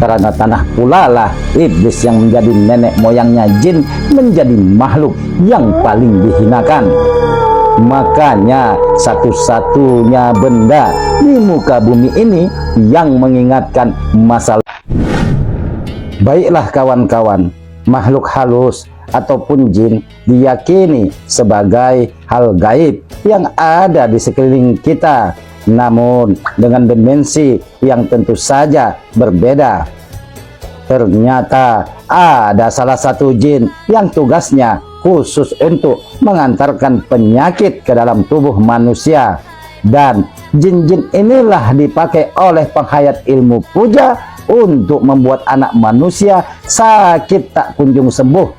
Karena tanah pula lah iblis yang menjadi nenek moyangnya jin menjadi makhluk yang paling dihinakan. Makanya satu-satunya benda di muka bumi ini yang mengingatkan masa lalu. Baiklah kawan-kawan, makhluk halus ataupun jin diyakini sebagai hal gaib yang ada di sekeliling kita, namun dengan dimensi yang tentu saja berbeda. Ternyata ada salah satu jin yang tugasnya khusus untuk mengantarkan penyakit ke dalam tubuh manusia, dan jin-jin inilah dipakai oleh penghayat ilmu puja untuk membuat anak manusia sakit tak kunjung sembuh.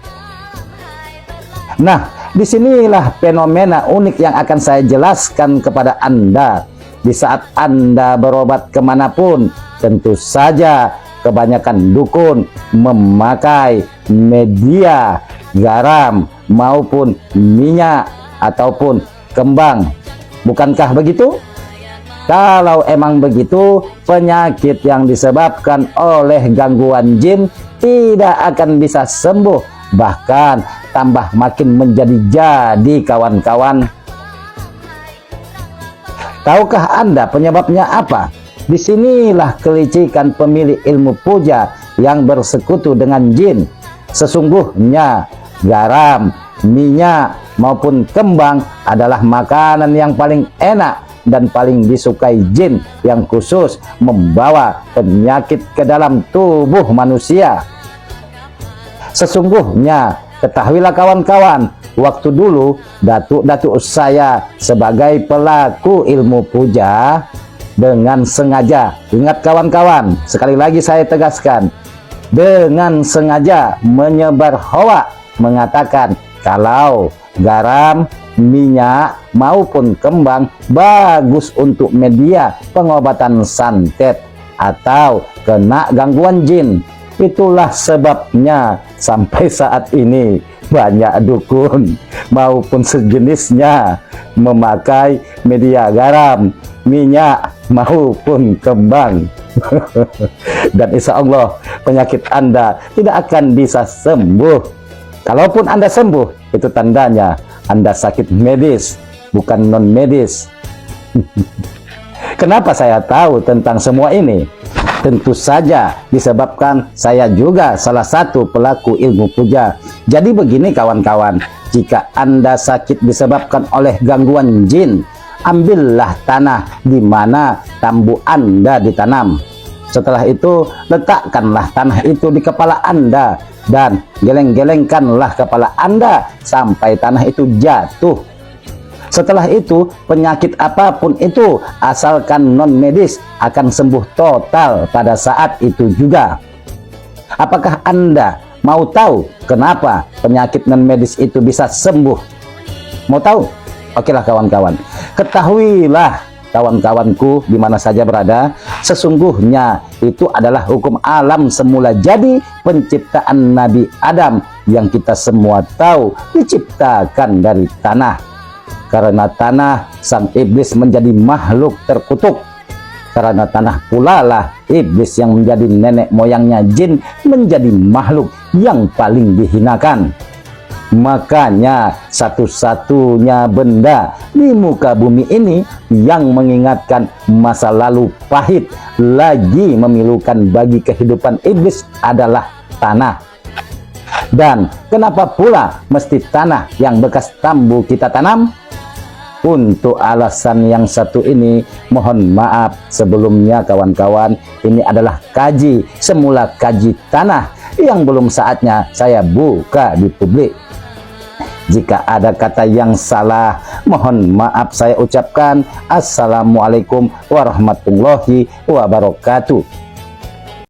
Nah, disinilah fenomena unik yang akan saya jelaskan kepada Anda. Di saat Anda berobat kemanapun, tentu saja kebanyakan dukun memakai media, garam, maupun minyak ataupun kembang. Bukankah begitu? Kalau emang begitu, penyakit yang disebabkan oleh gangguan jin tidak akan bisa sembuh, bahkan tambah makin menjadi-jadi kawan-kawan. Tahukah Anda penyebabnya apa? Disinilah kelicikan pemilik ilmu puja yang bersekutu dengan jin. Sesungguhnya garam, minyak maupun kembang adalah makanan yang paling enak dan paling disukai jin yang khusus membawa penyakit ke dalam tubuh manusia. Sesungguhnya, ketahuilah kawan-kawan, waktu dulu datuk-datuk saya sebagai pelaku ilmu puja dengan sengaja, ingat kawan-kawan, sekali lagi saya tegaskan, dengan sengaja menyebar hoak mengatakan kalau garam, minyak maupun kembang bagus untuk media pengobatan santet atau kena gangguan jin. Itulah sebabnya sampai saat ini banyak dukun maupun sejenisnya memakai media garam, minyak maupun kembang. Dan insya Allah penyakit Anda tidak akan bisa sembuh. Kalaupun Anda sembuh, itu tandanya Anda sakit medis, bukan non medis. Kenapa saya tahu tentang semua ini? Tentu saja disebabkan saya juga salah satu pelaku ilmu puja. Jadi begini kawan-kawan, jika Anda sakit disebabkan oleh gangguan jin, ambillah tanah di mana tambu Anda ditanam. Setelah itu, letakkanlah tanah itu di kepala Anda dan geleng-gelengkanlah kepala Anda sampai tanah itu jatuh. Setelah itu, penyakit apapun itu, asalkan non medis, akan sembuh total pada saat itu juga. Apakah Anda mau tahu kenapa penyakit non medis itu bisa sembuh? Mau tahu? Okelah kawan-kawan, ketahuilah kawan-kawanku di mana saja berada, sesungguhnya itu adalah hukum alam semula jadi penciptaan Nabi Adam yang kita semua tahu diciptakan dari tanah. Karena tanah, sang iblis menjadi makhluk terkutuk. Karena tanah pula lah iblis yang menjadi nenek moyangnya jin menjadi makhluk yang paling dihinakan. Makanya satu-satunya benda di muka bumi ini yang mengingatkan masa lalu pahit lagi memilukan bagi kehidupan iblis adalah tanah. Dan kenapa pula mesti tanah yang bekas tambu kita tanam? Untuk alasan yang satu ini, mohon maaf sebelumnya kawan-kawan, ini adalah kaji, semula kaji tanah yang belum saatnya saya buka di publik. Jika ada kata yang salah, mohon maaf saya ucapkan. Assalamualaikum warahmatullahi wabarakatuh.